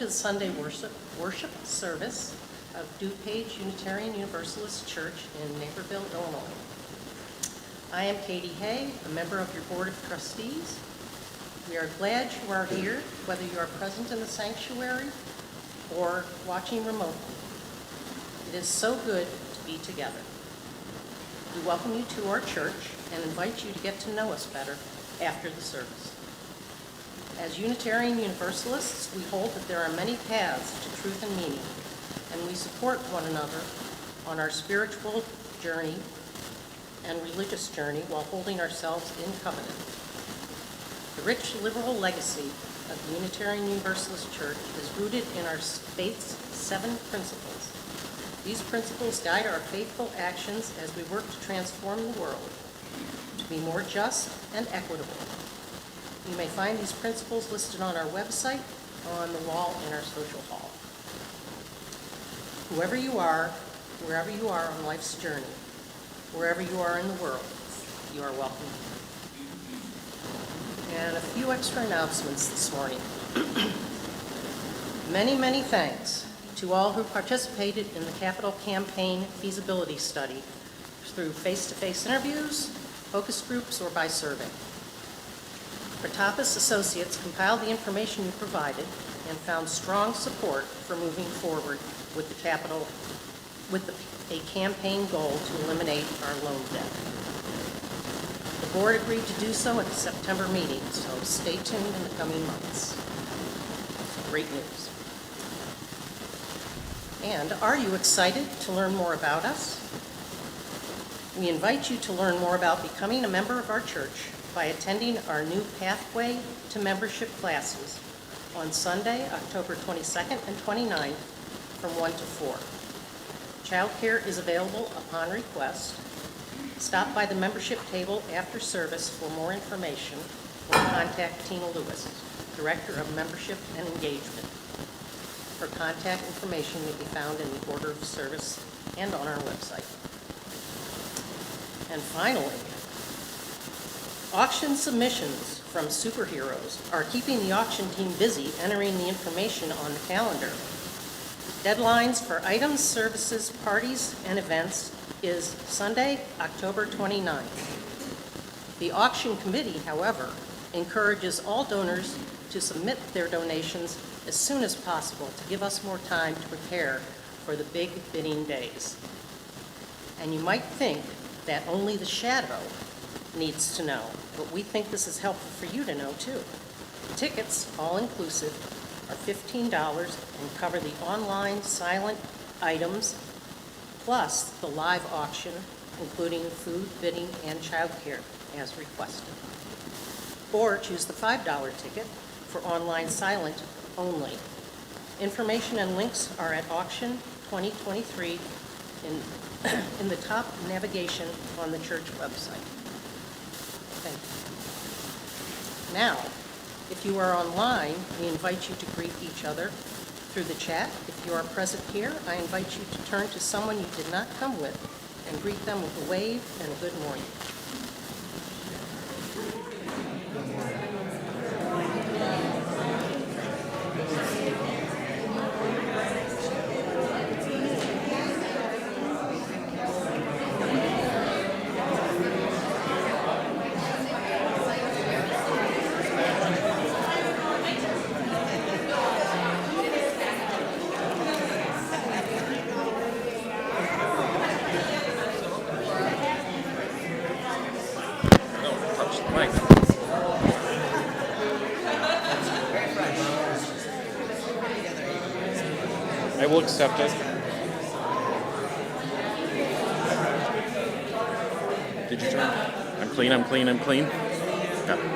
the Sunday worship service of DuPage Unitarian Universalist Church in Naperville, Illinois. I am Katie Hay, a member of your Board of Trustees. We are glad you are here, whether you are present in the sanctuary or watching remotely. It is so good to be together. We welcome you to our church and invite you to get to know us better after the service. As Unitarian Universalists, we hold that there are many paths to truth and meaning, and we support one another on our spiritual journey and religious journey while holding ourselves in covenant. The rich liberal legacy of the Unitarian Universalist Church is rooted in our faith's 7 principles. These principles guide our faithful actions as we work to transform the world to be more just and equitable. You may find these principles listed on our website or on the wall in our social hall. Whoever you are, wherever you are on life's journey, wherever you are in the world, you are welcome. And a few extra announcements this morning. Many thanks to all who participated in the Capital Campaign feasibility study through face-to-face interviews, focus groups, or by survey. Pertapis Associates compiled the information you provided and found strong support for moving forward with a campaign goal to eliminate our loan debt. The board agreed to do so at the September meeting, so stay tuned in the coming months. Great news. And are you excited to learn more about us? We invite you to learn more about becoming a member of our church by attending our new Pathway to Membership classes on Sunday, October 22nd and 29th from 1 to 4. Childcare is available upon request. Stop by the membership table after service for more information or contact Tina Lewis, Director of Membership and Engagement. Her contact information may be found in the order of service and on our website. And finally, auction submissions from superheroes are keeping the auction team busy entering the information on the calendar. Deadlines for items, services, parties, and events is Sunday, October 29th. The auction committee, however, encourages all donors to submit their donations as soon as possible to give us more time to prepare for the big bidding days. And you might think that only the shadow needs to know, but we think this is helpful for you to know too. The tickets, all inclusive, are $15 and cover the online silent items plus the live auction, including food, bidding, and childcare as requested. Or choose the $5 ticket for online silent only. Information and links are at Auction 2023 in the top navigation on the church website. Thank you. Now, if you are online, we invite you to greet each other through the chat. If you are present here, I invite you to turn to someone you did not come with and greet them with a wave and a good morning. I will accept it. Did you turn? I'm clean, I'm clean, I'm clean. Okay.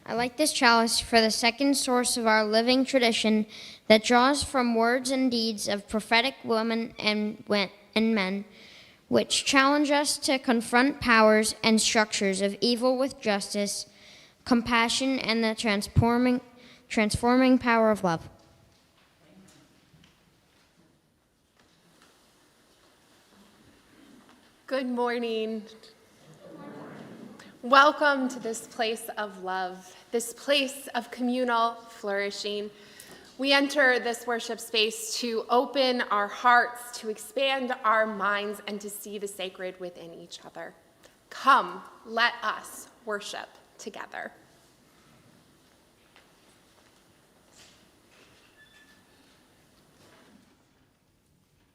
I like this chalice for the second source of our living tradition that draws from words and deeds of prophetic women and men, which challenge us to confront powers and structures of evil with justice, compassion, and the transforming power of love. Good morning. Welcome to this place of love, this place of communal flourishing. We enter this worship space to open our hearts, to expand our minds, and to see the sacred within each other. Come, let us worship together.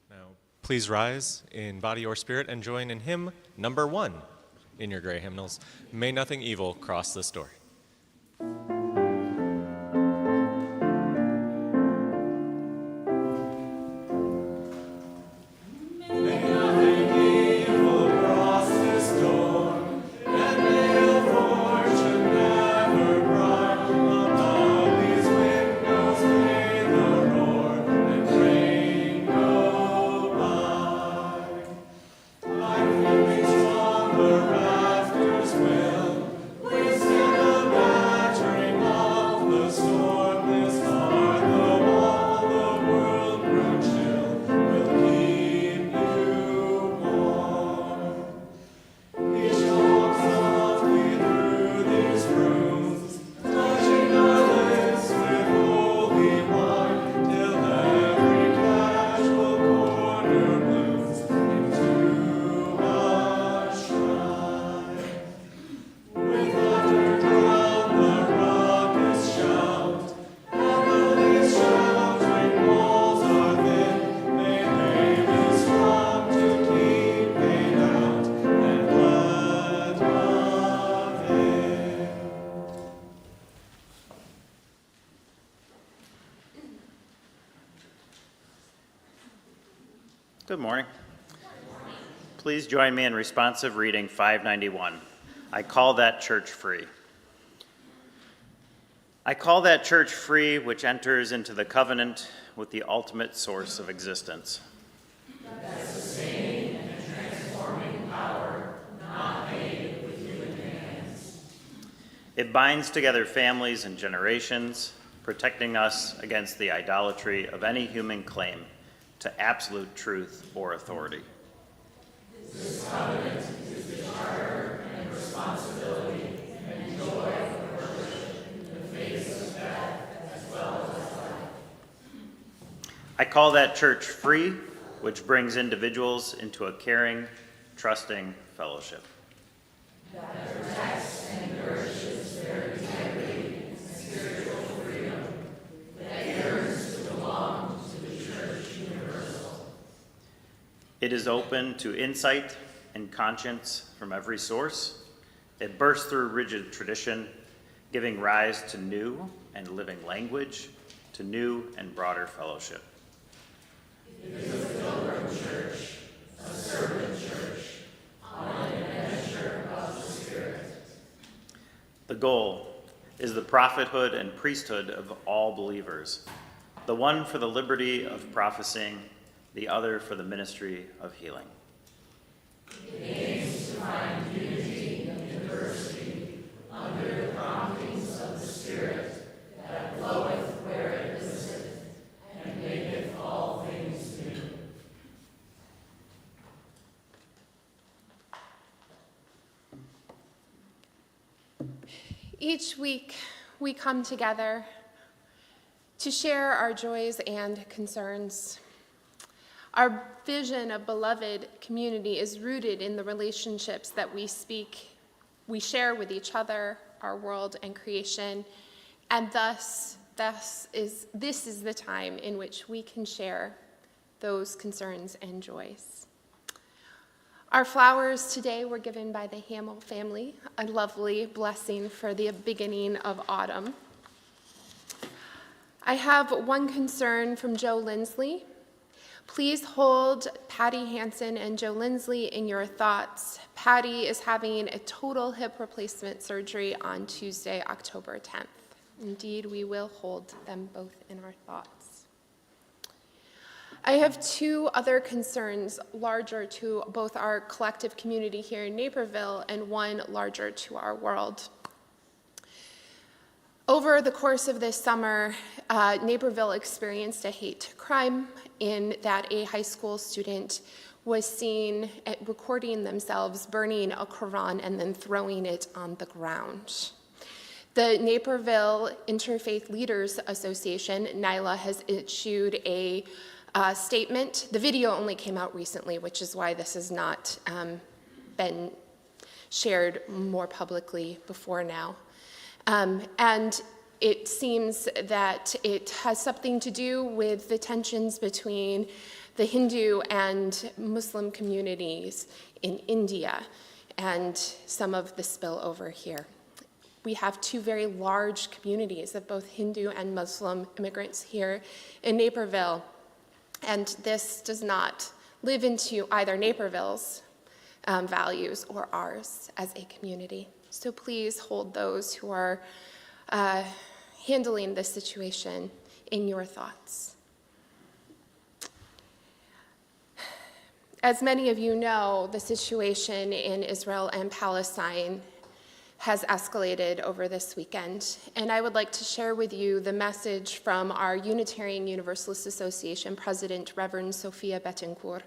Now, please rise in body or spirit and join in hymn number 1 in your gray hymnals. May nothing evil cross this door. Good morning. Please join me in responsive reading 591. I call that church free. I call that church free which enters into the covenant with the ultimate source of existence. That sustaining and transforming power not made with human hands. It binds together families and generations, protecting us against the idolatry of any human claim to absolute truth or authority. This covenant is the charter and responsibility and joy of worship in the face of death as well as life. I call that church free, which brings individuals into a caring, trusting fellowship. That protects and nourishes their integrity and spiritual freedom, that yearns to belong to the Church Universal. It is open to insight and conscience from every source. It bursts through rigid tradition, giving rise to new and living language, to new and broader fellowship. It is a pilgrim church, a servant church, on an adventure of the Spirit. The goal is the prophethood and priesthood of all believers, the one for the liberty of prophesying, the other for the ministry of healing. It aims to find unity and diversity under the promptings of the Spirit that floweth where it listeth, and maketh all things new. Each week, we come together to share our joys and concerns. Our vision of beloved community is rooted in the relationships that we share with each other, our world, and creation, and this is the time in which we can share those concerns and joys. Our flowers today were given by the Hamill family, a lovely blessing for the beginning of autumn. I have one concern from Joe Lindsley. Please hold Patty Hansen and Joe Lindsley in your thoughts. Patty is having a total hip replacement surgery on Tuesday, October 10th. Indeed, we will hold them both in our thoughts. I have two other concerns larger to both our collective community here in Naperville and one larger to our world. Over the course of this summer, Naperville experienced a hate crime in that a high school student was seen recording themselves burning a Quran and then throwing it on the ground. The Naperville Interfaith Leaders Association, NILA, has issued a statement. The video only came out recently, which is why this has not been shared more publicly before now. And it seems that it has something to do with the tensions between the Hindu and Muslim communities in India and some of the spillover here. We have two very large communities of both Hindu and Muslim immigrants here in Naperville, and this does not live into either Naperville's values or ours as a community. So please hold those who are handling this situation in your thoughts. As many of you know, the situation in Israel and Palestine has escalated over this weekend, and I would like to share with you the message from our Unitarian Universalist Association President, Reverend Sophia Bettencourt.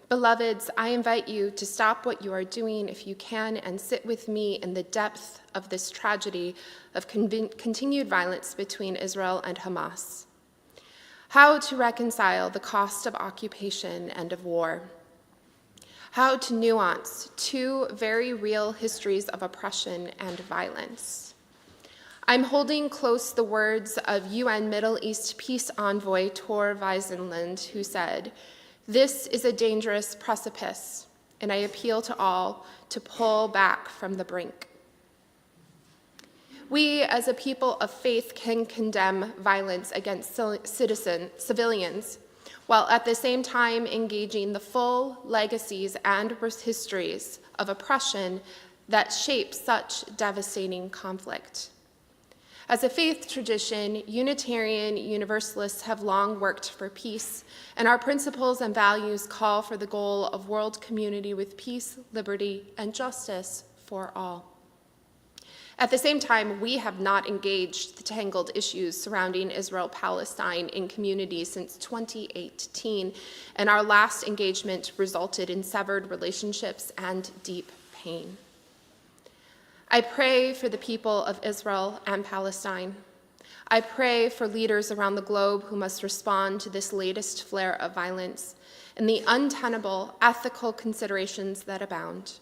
Beloveds, I invite you to stop what you are doing if you can and sit with me in the depth of this tragedy of continued violence between Israel and Hamas. How to reconcile the cost of occupation and of war. How to nuance two very real histories of oppression and violence. I'm holding close the words of UN Middle East Peace Envoy Tor Weisenland, who said, "This is a dangerous precipice, and I appeal to all to pull back from the brink." We, as a people of faith, can condemn violence against civilians, while at the same time engaging the full legacies and histories of oppression that shape such devastating conflict. As a faith tradition, Unitarian Universalists have long worked for peace, and our principles and values call for the goal of world community with peace, liberty, and justice for all. At the same time, we have not engaged the tangled issues surrounding Israel-Palestine in communities since 2018, and our last engagement resulted in severed relationships and deep pain. I pray for the people of Israel and Palestine. I pray for leaders around the globe who must respond to this latest flare of violence and the untenable ethical considerations that abound.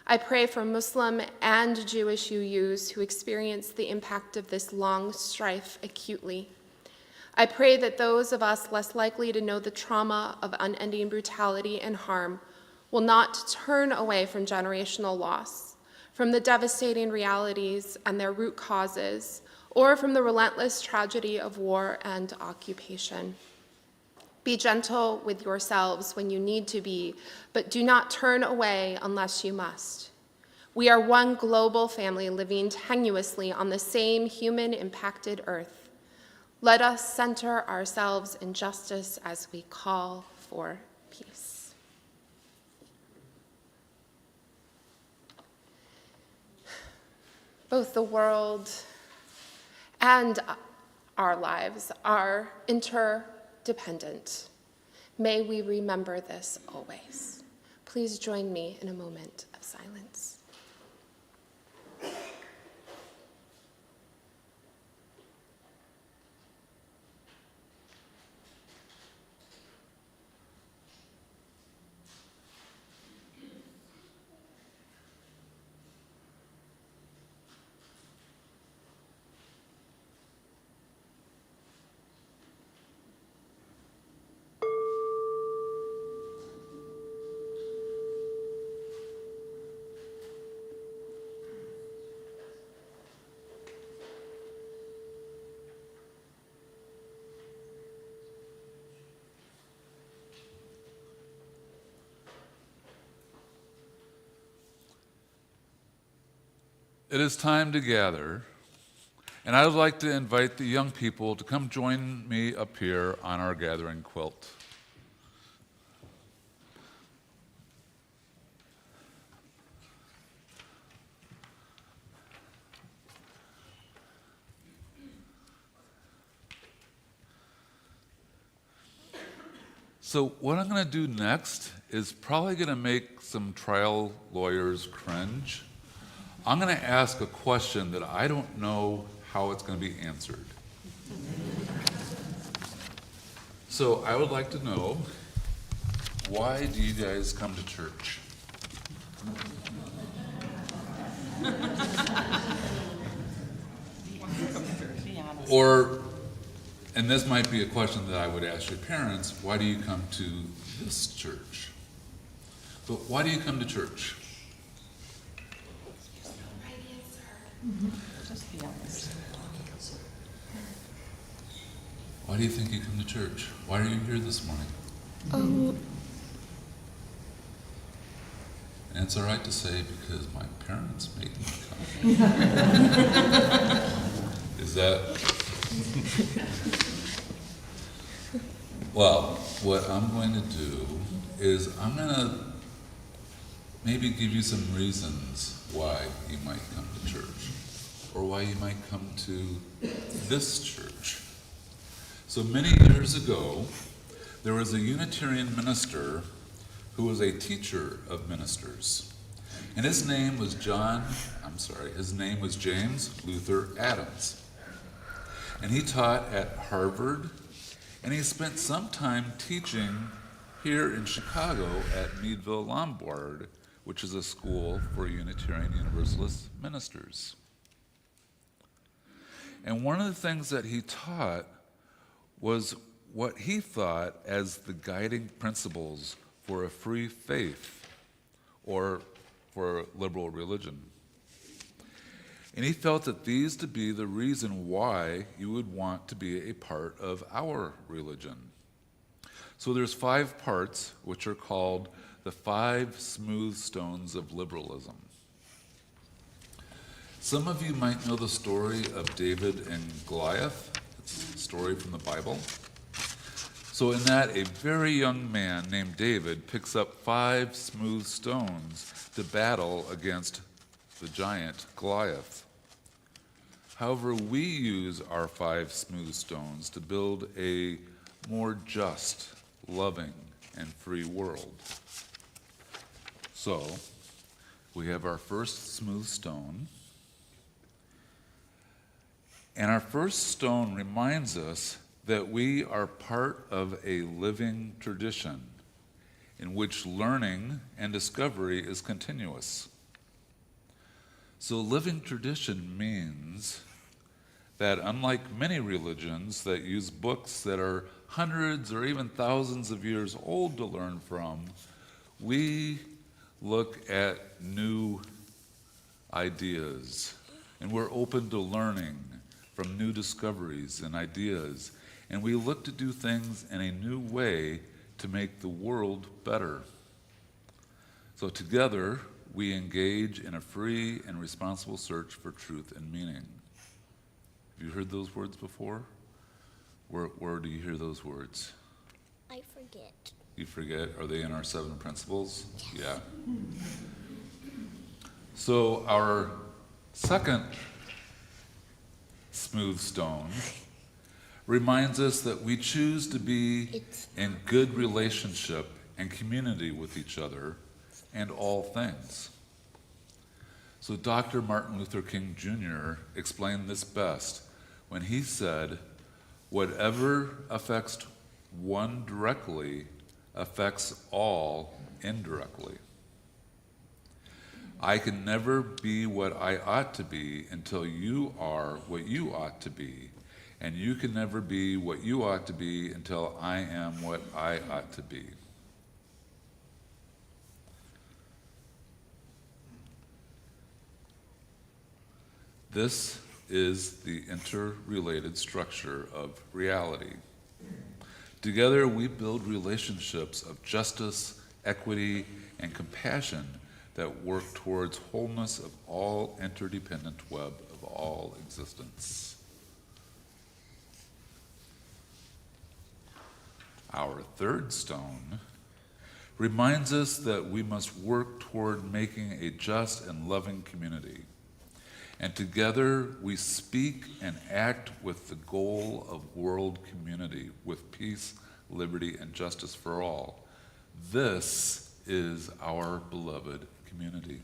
I pray for Muslim and Jewish UUs who experience the impact of this long strife acutely. I pray that those of us less likely to know the trauma of unending brutality and harm will not turn away from generational loss, from the devastating realities and their root causes, or from the relentless tragedy of war and occupation. Be gentle with yourselves when you need to be, but do not turn away unless you must. We are one global family living tenuously on the same human-impacted earth. Let us center ourselves in justice as we call for peace. Both the world and our lives are interdependent. May we remember this always. Please join me in a moment of silence. it is time to gather, and I would like to invite the young people to come join me up here on our gathering quilt. So what I'm going to do next is probably going to make some trial lawyers cringe. I'm going to ask a question that I don't know how it's going to be answered. So I would like to know, why do you guys come to church? Or, and this might be a question that I would ask your parents, why do you come to this church? But why do you come to church? Just be honest. Why do you think you come to church? Why are you here this morning? And it's all right to say, because my parents made me come. Is that? Well, what I'm going to do is I'm going to maybe give you some reasons why you might come to church, or why you might come to this church. So many years ago, there was a Unitarian minister who was a teacher of ministers. And his name was James Luther Adams. And he taught at Harvard, and he spent some time teaching here in Chicago at Meadville Lombard, which is a school for Unitarian Universalist ministers. And one of the things that he taught was what he thought as the guiding principles for a free faith, or for a liberal religion. And he felt that these to be the reason why you would want to be a part of our religion. So there's 5 parts, which are called the 5 smooth stones of liberalism. Some of you might know the story of David and Goliath. It's a story from the Bible. So in that, a very young man named David picks up 5 smooth stones to battle against the giant Goliath. However, we use our 5 smooth stones to build a more just, loving, and free world. So, we have our first smooth stone. And our first stone reminds us that we are part of a living tradition in which learning and discovery is continuous. So living tradition means that unlike many religions that use books that are hundreds or even thousands of years old to learn from, we look at new ideas, and we're open to learning from new discoveries and ideas, and we look to do things in a new way to make the world better. So together, we engage in a free and responsible search for truth and meaning. Have you heard those words before? Where do you hear those words? I forget. You forget? Are they in our 7 principles? Yes. Yeah. So our second smooth stone reminds us that we choose to be in good relationship and community with each other and all things. So Dr. Martin Luther King Jr. explained this best when he said, "Whatever affects one directly affects all indirectly. I can never be what I ought to be until you are what you ought to be, and you can never be what you ought to be until I am what I ought to be." This is the interrelated structure of reality. Together we build relationships of justice, equity, and compassion that work towards wholeness of all interdependent web of all existence. Our third stone reminds us that we must work toward making a just and loving community. And together we speak and act with the goal of world community with peace, liberty, and justice for all. This is our beloved community.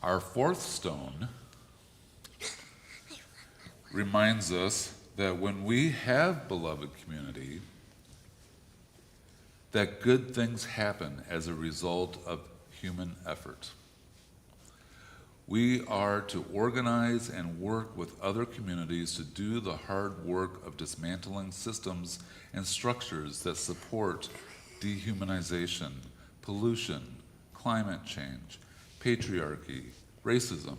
Our fourth stone reminds us that when we have beloved community, that good things happen as a result of human effort. We are to organize and work with other communities to do the hard work of dismantling systems and structures that support dehumanization, pollution, climate change, patriarchy, racism,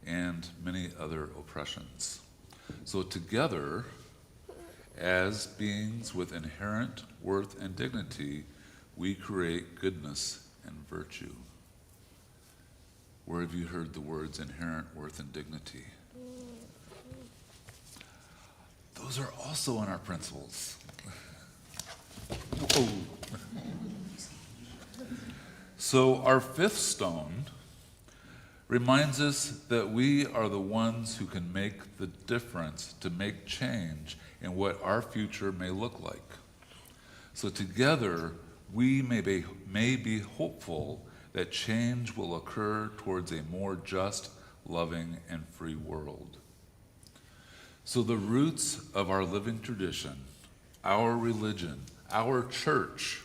and many other oppressions. So together, as beings with inherent worth and dignity, we create goodness and virtue. Where have you heard the words inherent worth and dignity? Those are also in our principles. Whoa. So our fifth stone reminds us that we are the ones who can make the difference, to make change in what our future may look like. So together, we may be hopeful that change will occur towards a more just, loving, and free world. So the roots of our living tradition, our religion, our church,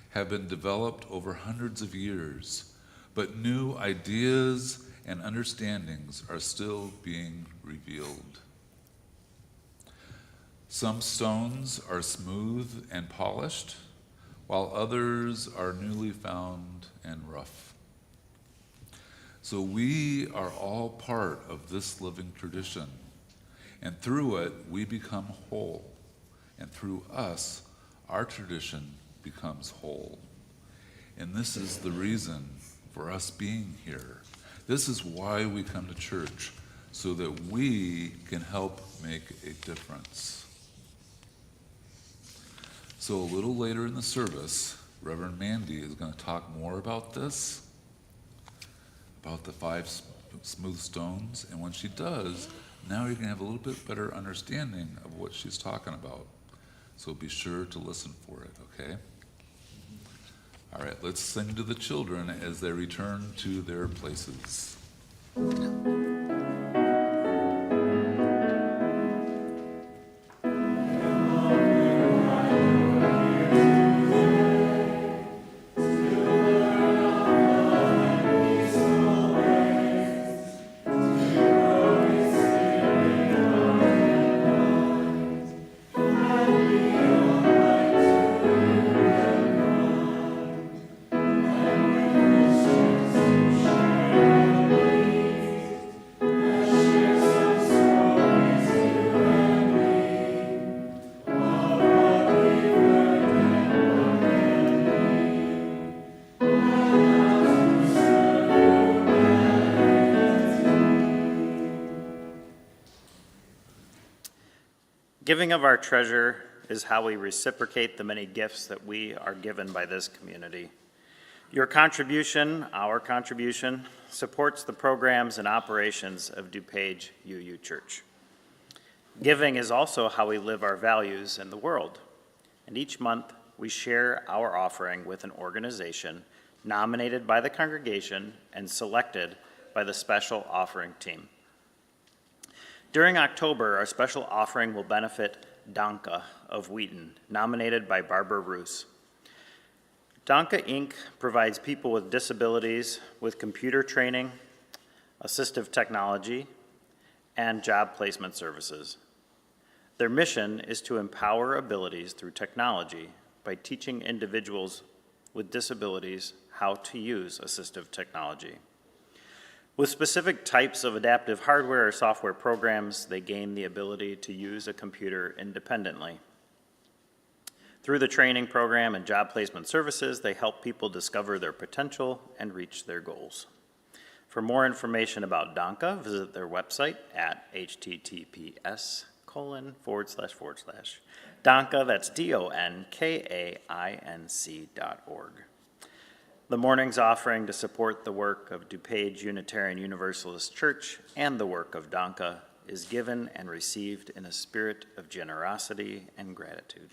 have been developed over hundreds of years, but new ideas and understandings are still being revealed. Some stones are smooth and polished, while others are newly found and rough. So we are all part of this living tradition, and through it we become whole, and through us our tradition becomes whole. And this is the reason for us being here. This is why we come to church, so that we can help make a difference. So a little later in the service, Reverend Mandy is going to talk more about this, about the 5 smooth stones, and when she does, now you're going to have a little bit better understanding of what she's talking about. So be sure to listen for it, okay? All right, let's sing to the children as they return to their places. Giving of our treasure is how we reciprocate the many gifts that we are given by this community. Your contribution, our contribution, supports the programs and operations of DuPage UU Church. Giving is also how we live our values in the world. And each month, we share our offering with an organization nominated by the congregation and selected by the special offering team. During October, our special offering will benefit Danka of Wheaton, nominated by Barbara Roos. Danka Inc. provides people with disabilities with computer training, assistive technology, and job placement services. Their mission is to empower abilities through technology by teaching individuals with disabilities how to use assistive technology. With specific types of adaptive hardware or software programs, they gain the ability to use a computer independently. Through the training program and job placement services, they help people discover their potential and reach their goals. For more information about Donka, visit their website at https://Donka, that's DONKAINC.org. The morning's offering to support the work of DuPage Unitarian Universalist Church and the work of Donka is given and received in a spirit of generosity and gratitude.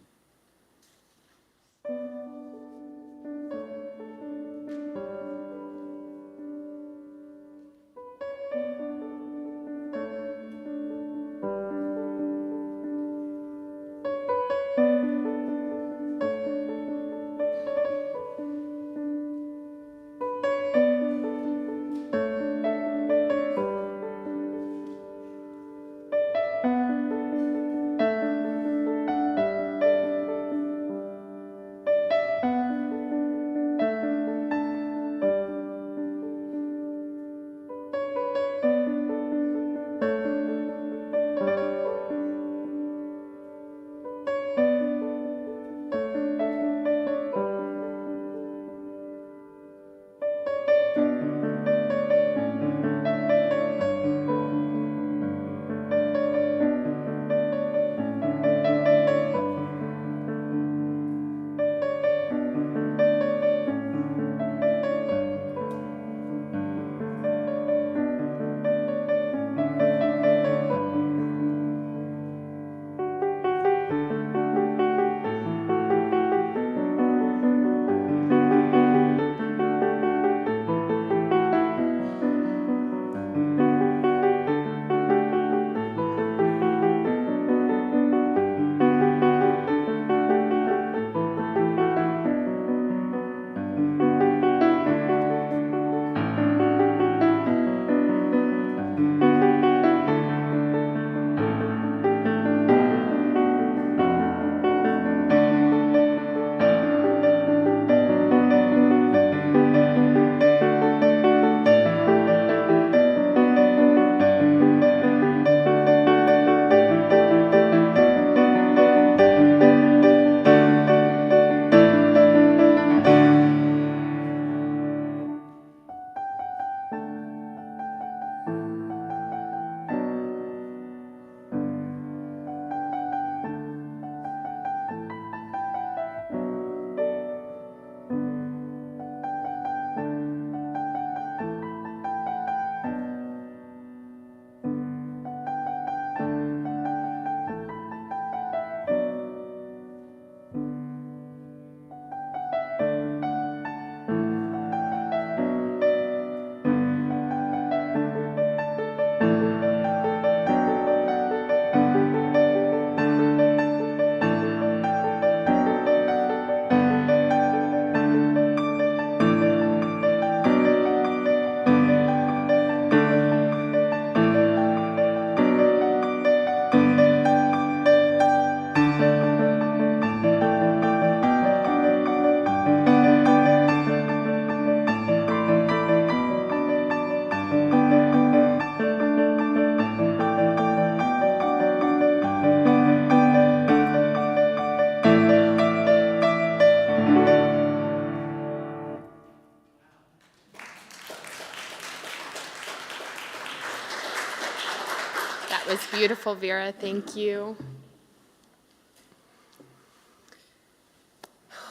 That was beautiful, Vera. Thank you.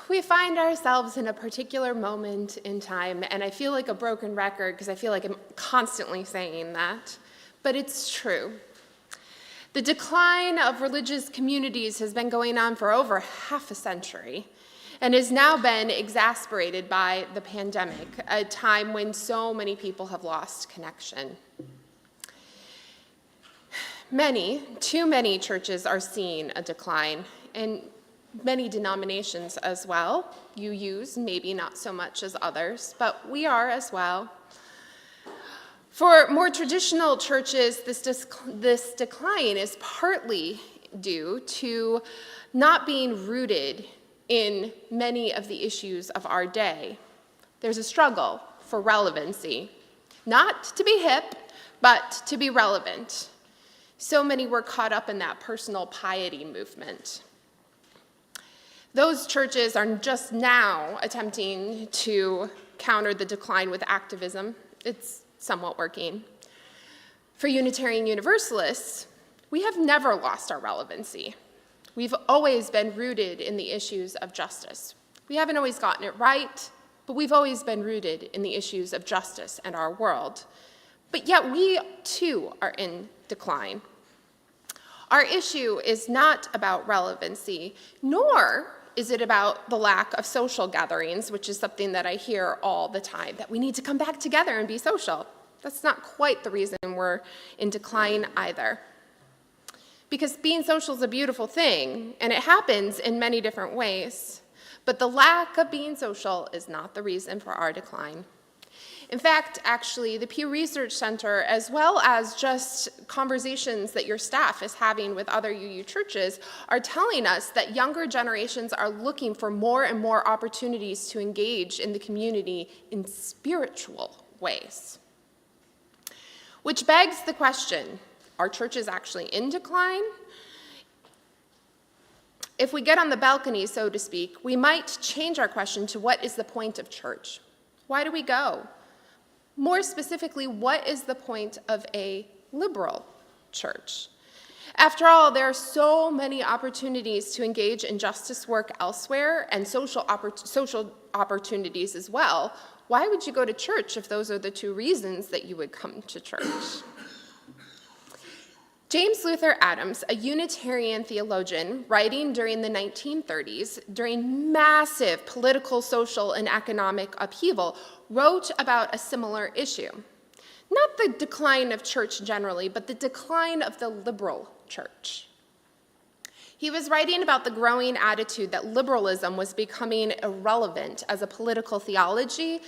We find ourselves in a particular moment in time, and I feel like a broken record because I feel like I'm constantly saying that, but it's true. The decline of religious communities has been going on for over half a century and has now been exacerbated by the pandemic, a time when so many people have lost connection. Too many churches are seeing a decline, and many denominations as well. UUs, maybe not so much as others, but we are as well. For more traditional churches, this decline is partly due to not being rooted in many of the issues of our day. There's a struggle for relevancy, not to be hip, but to be relevant. So many were caught up in that personal piety movement. Those churches are just now attempting to counter the decline with activism. It's somewhat working. For Unitarian Universalists, we have never lost our relevancy. We've always been rooted in the issues of justice. We haven't always gotten it right, but we've always been rooted in the issues of justice and our world. But yet we, too, are in decline. Our issue is not about relevancy, nor is it about the lack of social gatherings, which is something that I hear all the time, that we need to come back together and be social. That's not quite the reason we're in decline either. Because being social is a beautiful thing, and it happens in many different ways. But the lack of being social is not the reason for our decline. In fact, actually, the Pew Research Center, as well as just conversations that your staff is having with other UU churches, are telling us that younger generations are looking for more and more opportunities to engage in the community in spiritual ways. Which begs the question, are churches actually in decline? If we get on the balcony, so to speak, we might change our question to what is the point of church? Why do we go? More specifically, what is the point of a liberal church? After all, there are so many opportunities to engage in justice work elsewhere and social opportunities as well. Why would you go to church if those are the two reasons that you would come to church? James Luther Adams, a Unitarian theologian, writing during the 1930s, during massive political, social, and economic upheaval, wrote about a similar issue. Not the decline of church generally, but the decline of the liberal church. He was writing about the growing attitude that liberalism was becoming irrelevant as a political theology,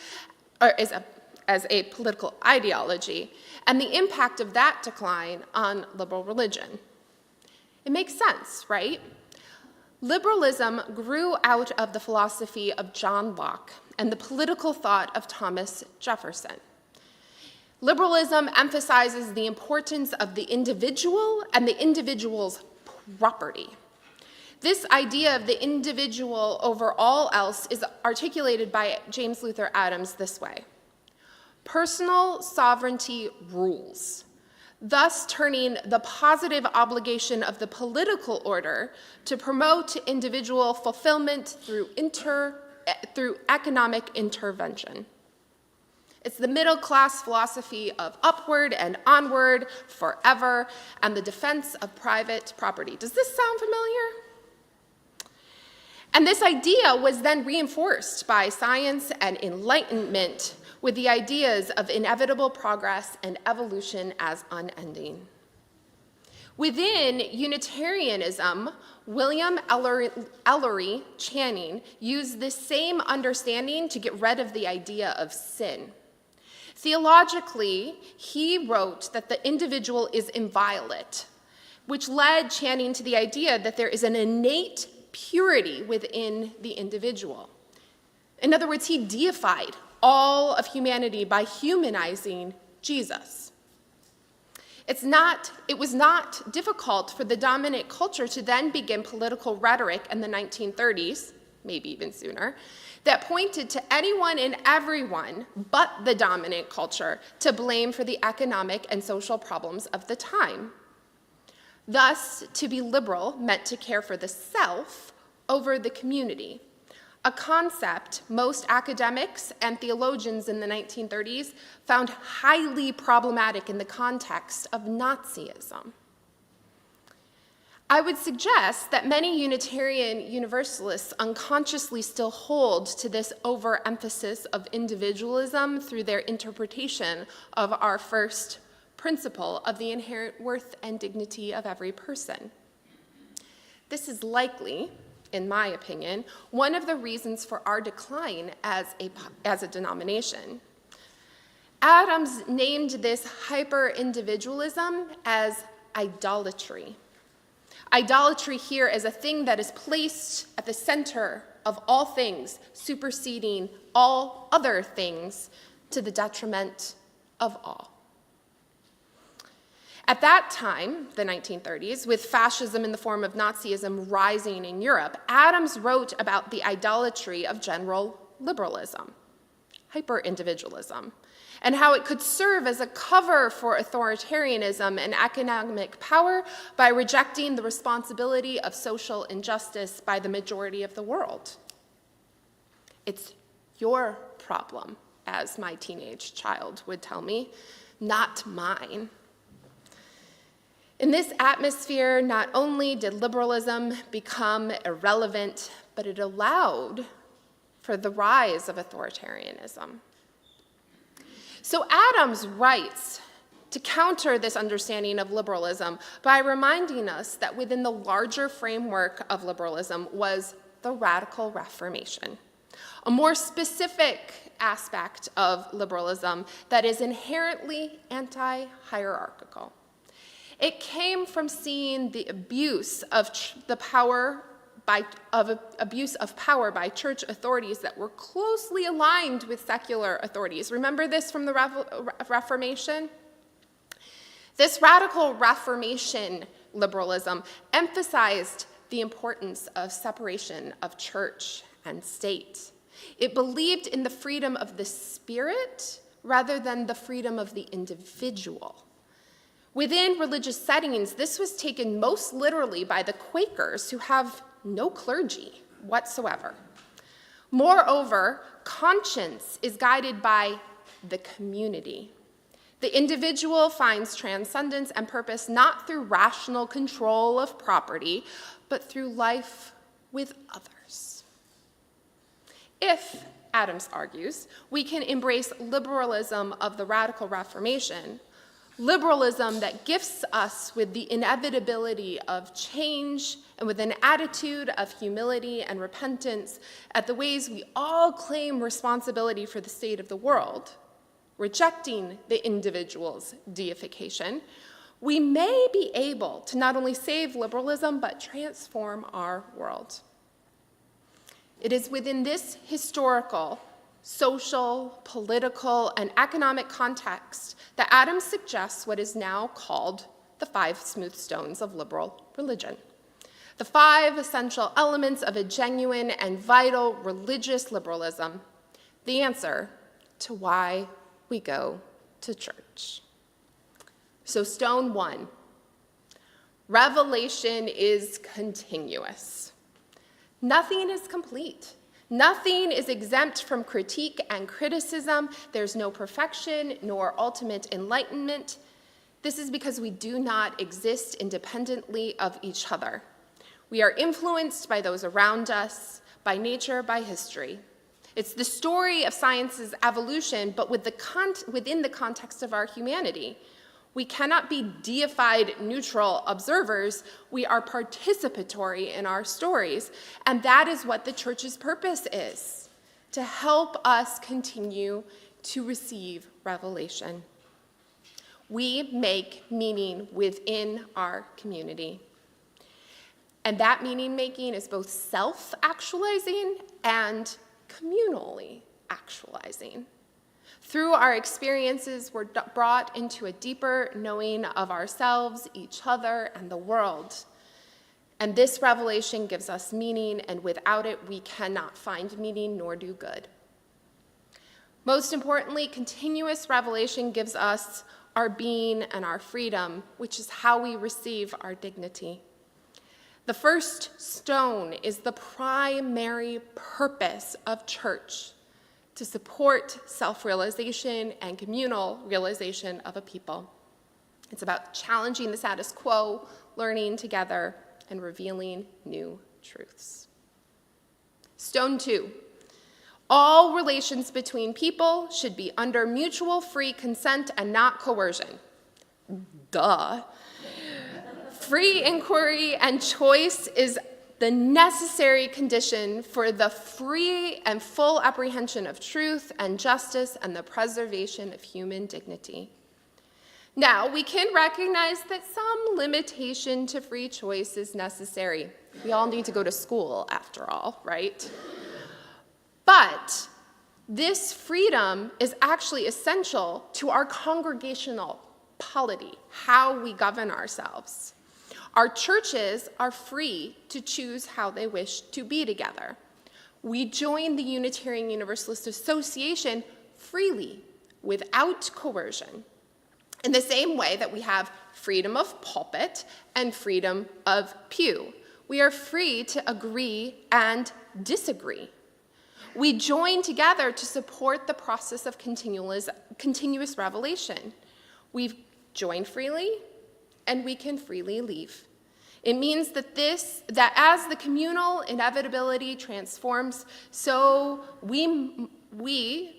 or as a political ideology, and the impact of that decline on liberal religion. It makes sense, right? Liberalism grew out of the philosophy of John Locke and the political thought of Thomas Jefferson. Liberalism emphasizes the importance of the individual and the individual's property. This idea of the individual over all else is articulated by James Luther Adams this way: personal sovereignty rules, thus turning the positive obligation of the political order to promote individual fulfillment through economic intervention. It's the middle-class philosophy of upward and onward forever and the defense of private property. Does this sound familiar? And this idea was then reinforced by science and enlightenment with the ideas of inevitable progress and evolution as unending. Within Unitarianism, William Ellery Channing used this same understanding to get rid of the idea of sin. Theologically, he wrote that the individual is inviolate, which led Channing to the idea that there is an innate purity within the individual. In other words, he deified all of humanity by humanizing Jesus. It was not difficult for the dominant culture to then begin political rhetoric in the 1930s, maybe even sooner, that pointed to anyone and everyone but the dominant culture to blame for the economic and social problems of the time. Thus, to be liberal meant to care for the self over the community, a concept most academics and theologians in the 1930s found highly problematic in the context of Nazism. I would suggest that many Unitarian Universalists unconsciously still hold to this overemphasis of individualism through their interpretation of our first principle of the inherent worth and dignity of every person. This is likely, in my opinion, one of the reasons for our decline as a denomination. Adams named this hyper-individualism as idolatry. Idolatry here is a thing that is placed at the center of all things, superseding all other things to the detriment of all. At that time, the 1930s, with fascism in the form of Nazism rising in Europe, Adams wrote about the idolatry of general liberalism, hyper-individualism, and how it could serve as a cover for authoritarianism and economic power by rejecting the responsibility of social injustice by the majority of the world. It's your problem, as my teenage child would tell me, not mine. In this atmosphere, not only did liberalism become irrelevant, but it allowed for the rise of authoritarianism. So Adams writes to counter this understanding of liberalism by reminding us that within the larger framework of liberalism was the Radical Reformation, a more specific aspect of liberalism that is inherently anti-hierarchical. It came from seeing the abuse of power by church authorities that were closely aligned with secular authorities. Remember this from the Reformation? This Radical Reformation liberalism emphasized the importance of separation of church and state. It believed in the freedom of the spirit rather than the freedom of the individual. Within religious settings, this was taken most literally by the Quakers, who have no clergy whatsoever. Moreover, conscience is guided by the community. The individual finds transcendence and purpose not through rational control of property, but through life with others. If, Adams argues, we can embrace liberalism of the Radical Reformation, liberalism that gifts us with the inevitability of change and with an attitude of humility and repentance at the ways we all claim responsibility for the state of the world, rejecting the individual's deification, we may be able to not only save liberalism, but transform our world. It is within this historical, social, political, and economic context that Adams suggests what is now called the 5 smooth stones of liberal religion. The 5 essential elements of a genuine and vital religious liberalism, the answer to why we go to church. So stone 1, revelation is continuous. Nothing is complete. Nothing is exempt from critique and criticism. There's no perfection nor ultimate enlightenment. This is because we do not exist independently of each other. We are influenced by those around us, by nature, by history. It's the story of science's evolution, but within the context of our humanity. We cannot be deified neutral observers. We are participatory in our stories. And that is what the church's purpose is, to help us continue to receive revelation. We make meaning within our community. And that meaning making is both self-actualizing and communally actualizing. Through our experiences, we're brought into a deeper knowing of ourselves, each other, and the world. And this revelation gives us meaning, and without it, we cannot find meaning nor do good. Most importantly, continuous revelation gives us our being and our freedom, which is how we receive our dignity. The first stone is the primary purpose of church, to support self-realization and communal realization of a people. It's about challenging the status quo, learning together, and revealing new truths. Stone 2, all relations between people should be under mutual free consent and not coercion. Duh. Free inquiry and choice is the necessary condition for the free and full apprehension of truth and justice and the preservation of human dignity. Now, we can recognize that some limitation to free choice is necessary. We all need to go to school, after all, right? But this freedom is actually essential to our congregational polity, how we govern ourselves. Our churches are free to choose how they wish to be together. We join the Unitarian Universalist Association freely, without coercion, in the same way that we have freedom of pulpit and freedom of pew. We are free to agree and disagree. We join together to support the process of continuous revelation. We join freely, and we can freely leave. It means that as the communal inevitability transforms, so we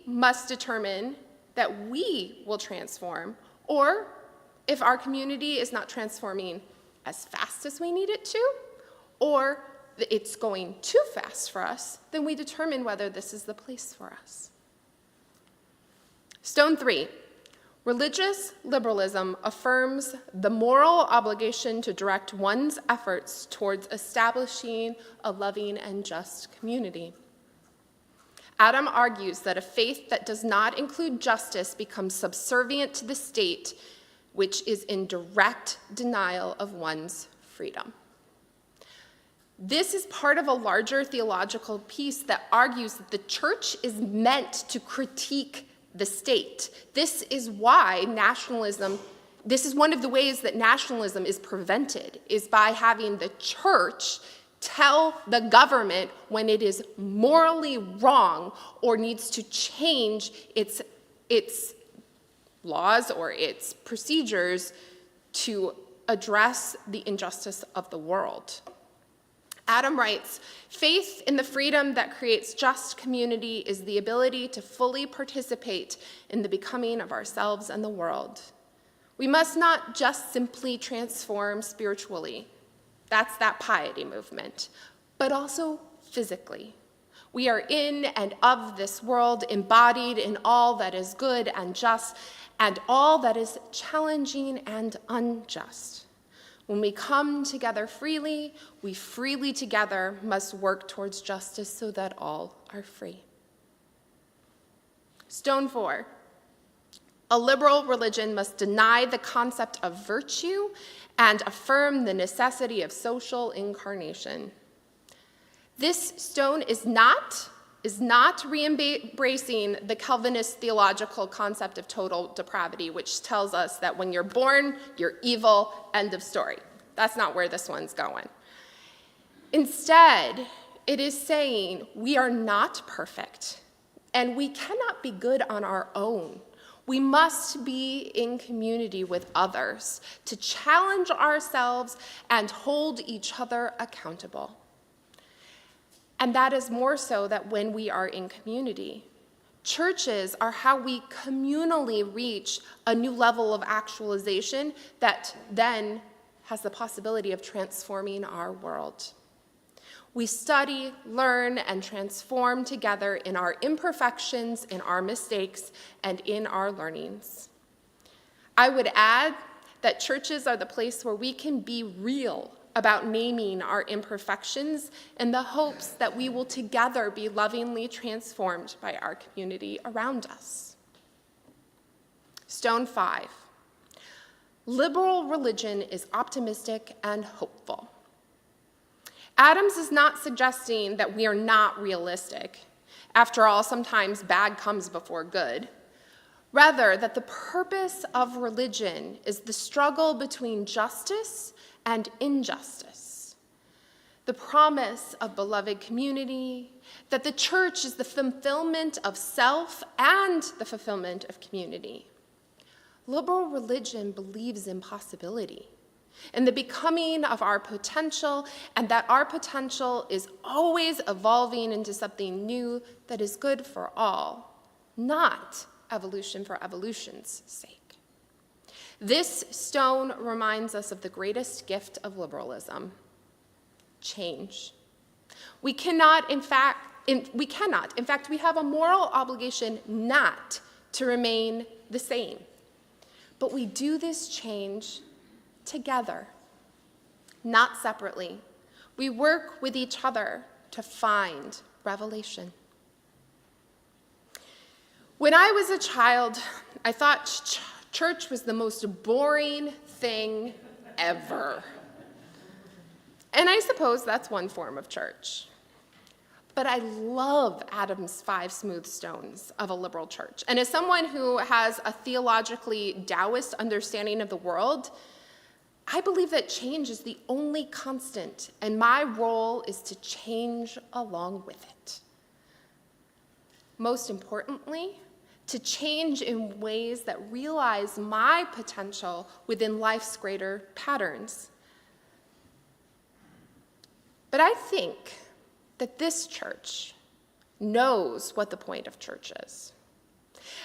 must determine that we will transform, or if our community is not transforming as fast as we need it to, or it's going too fast for us, then we determine whether this is the place for us. Stone 3, religious liberalism affirms the moral obligation to direct one's efforts towards establishing a loving and just community. Adam argues that a faith that does not include justice becomes subservient to the state, which is in direct denial of one's freedom. This is part of a larger theological piece that argues that the church is meant to critique the state. This is why this is one of the ways that nationalism is prevented, is by having the church tell the government when it is morally wrong or needs to change its laws or its procedures to address the injustice of the world. Adam writes, faith in the freedom that creates just community is the ability to fully participate in the becoming of ourselves and the world. We must not just simply transform spiritually. That's that piety movement, but also physically. We are in and of this world, embodied in all that is good and just, and all that is challenging and unjust. When we come together freely, we freely together must work towards justice so that all are free. Stone 4. A liberal religion must deny the concept of virtue and affirm the necessity of social incarnation. This stone is not re-embracing the Calvinist theological concept of total depravity, which tells us that when you're born, you're evil, end of story. That's not where this one's going. Instead, it is saying we are not perfect, and we cannot be good on our own. We must be in community with others to challenge ourselves and hold each other accountable. And that is more so that when we are in community. Churches are how we communally reach a new level of actualization that then has the possibility of transforming our world. We study, learn, and transform together in our imperfections, in our mistakes, and in our learnings. I would add that churches are the place where we can be real about naming our imperfections in the hopes that we will together be lovingly transformed by our community around us. Stone 5. Liberal religion is optimistic and hopeful. Adams is not suggesting that we are not realistic. After all, sometimes bad comes before good. Rather, that the purpose of religion is the struggle between justice and injustice. The promise of beloved community, that the church is the fulfillment of self and the fulfillment of community. Liberal religion believes in possibility, in the becoming of our potential, and that our potential is always evolving into something new that is good for all, not evolution for evolution's sake. This stone reminds us of the greatest gift of liberalism, change. We cannot, in fact, we have a moral obligation not to remain the same. But we do this change together, not separately. We work with each other to find revelation. When I was a child, I thought Church was the most boring thing ever. And I suppose that's one form of church. But I love Adam's 5 smooth stones of a liberal church. And as someone who has a theologically Taoist understanding of the world, I believe that change is the only constant, and my role is to change along with it. Most importantly, to change in ways that realize my potential within life's greater patterns. But I think that this church knows what the point of church is.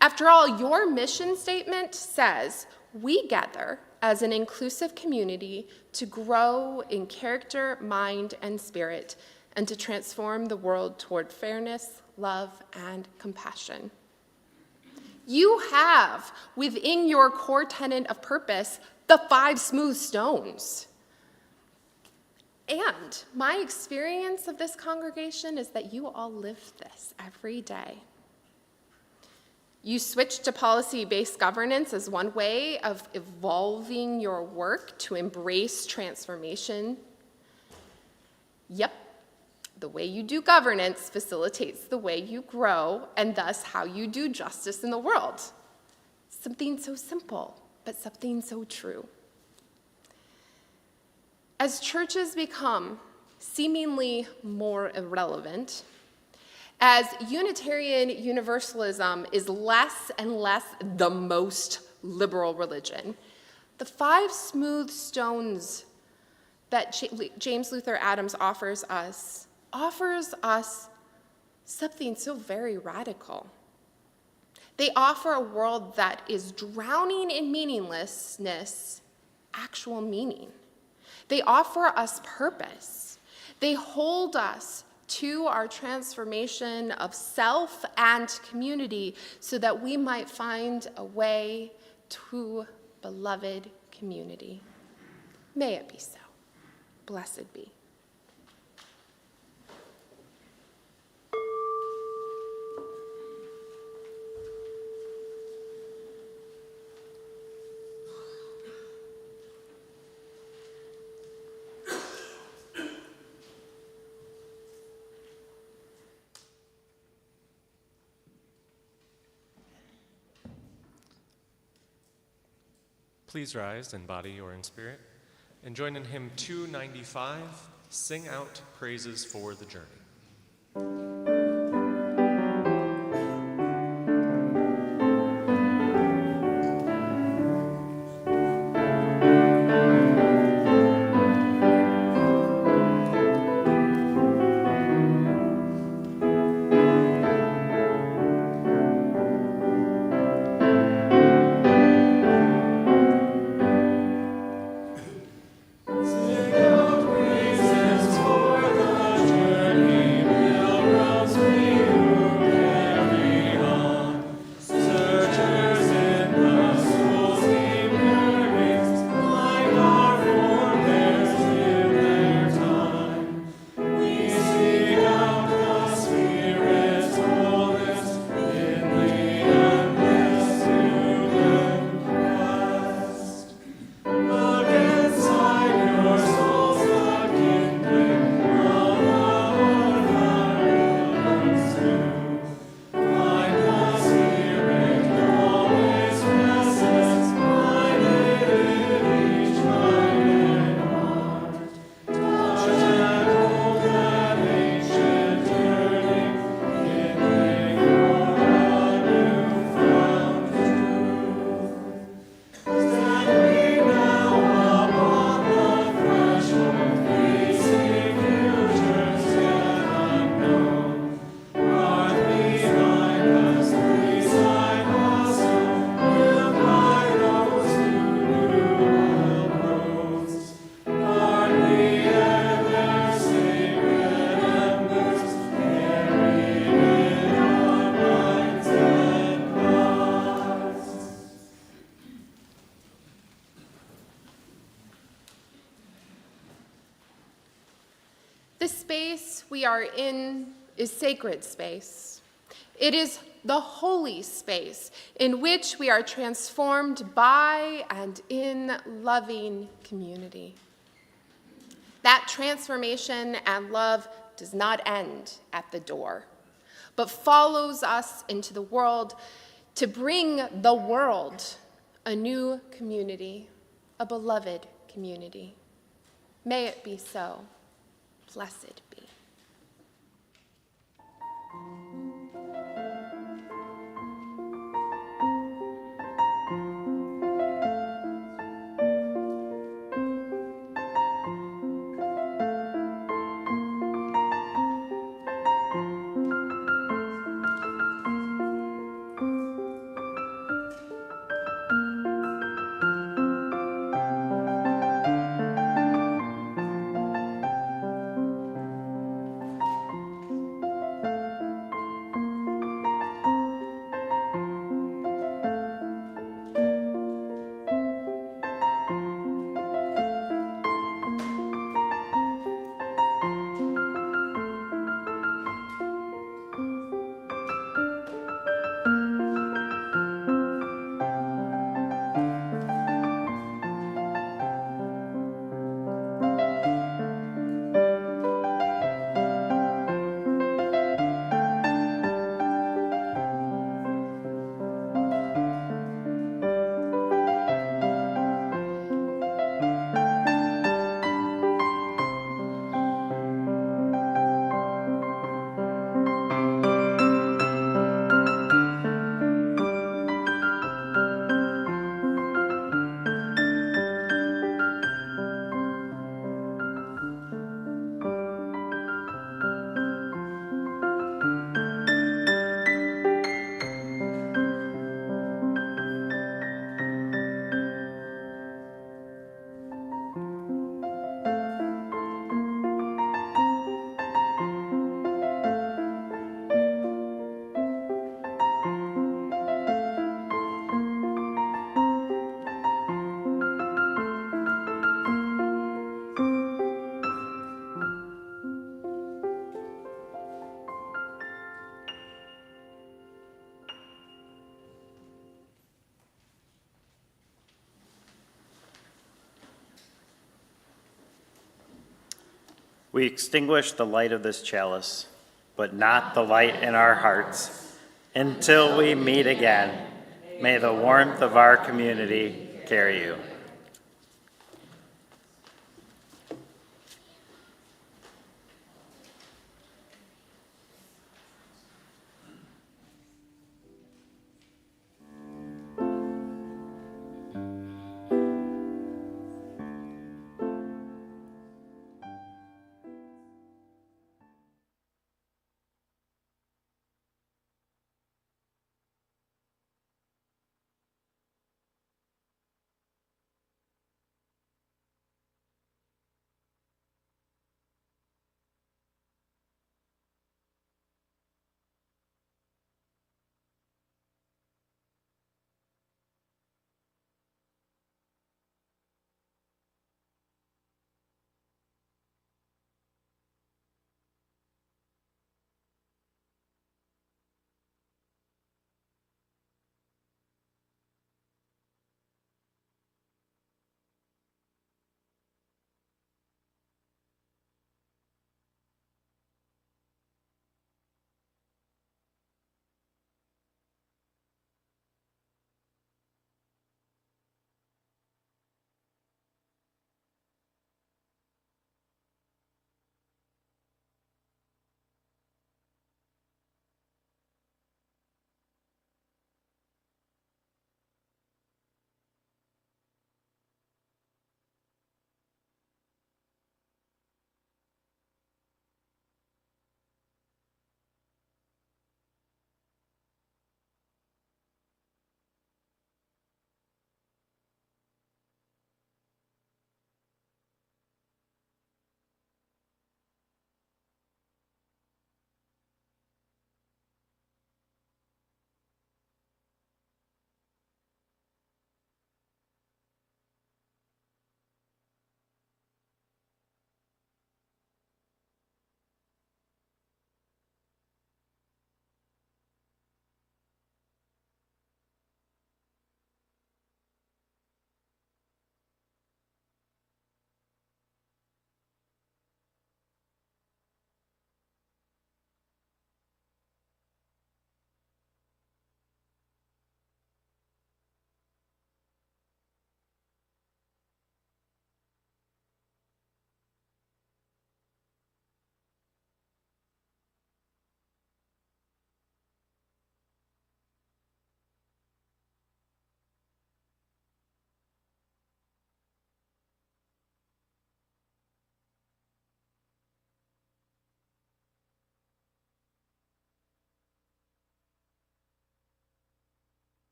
After all, your mission statement says we gather as an inclusive community to grow in character, mind, and spirit, and to transform the world toward fairness, love, and compassion. You have within your core tenet of purpose the 5 smooth stones. And my experience of this congregation is that you all live this every day. You switch to policy-based governance as one way of evolving your work to embrace transformation. Yep, the way you do governance facilitates the way you grow and thus how you do justice in the world. Something so simple, but something so true. As churches become seemingly more irrelevant, as Unitarian Universalism is less and less the most liberal religion, the 5 smooth stones that James Luther Adams offers us something so very radical. They offer a world that is drowning in meaninglessness, actual meaning. They offer us purpose. They hold us to our transformation of self and community so that we might find a way to beloved community. May it be so. Blessed be. Please rise in body or in spirit and join in hymn 295, Sing Out Praises for the Journey. The space we are in is sacred space. It is the holy space in which we are transformed by and in loving community. That transformation and love does not end at the door, but follows us into the world to bring the world a new community, a beloved community. May it be so. Blessed be. We extinguish the light of this chalice, but not the light in our hearts. Until we meet again, may the warmth of our community carry you.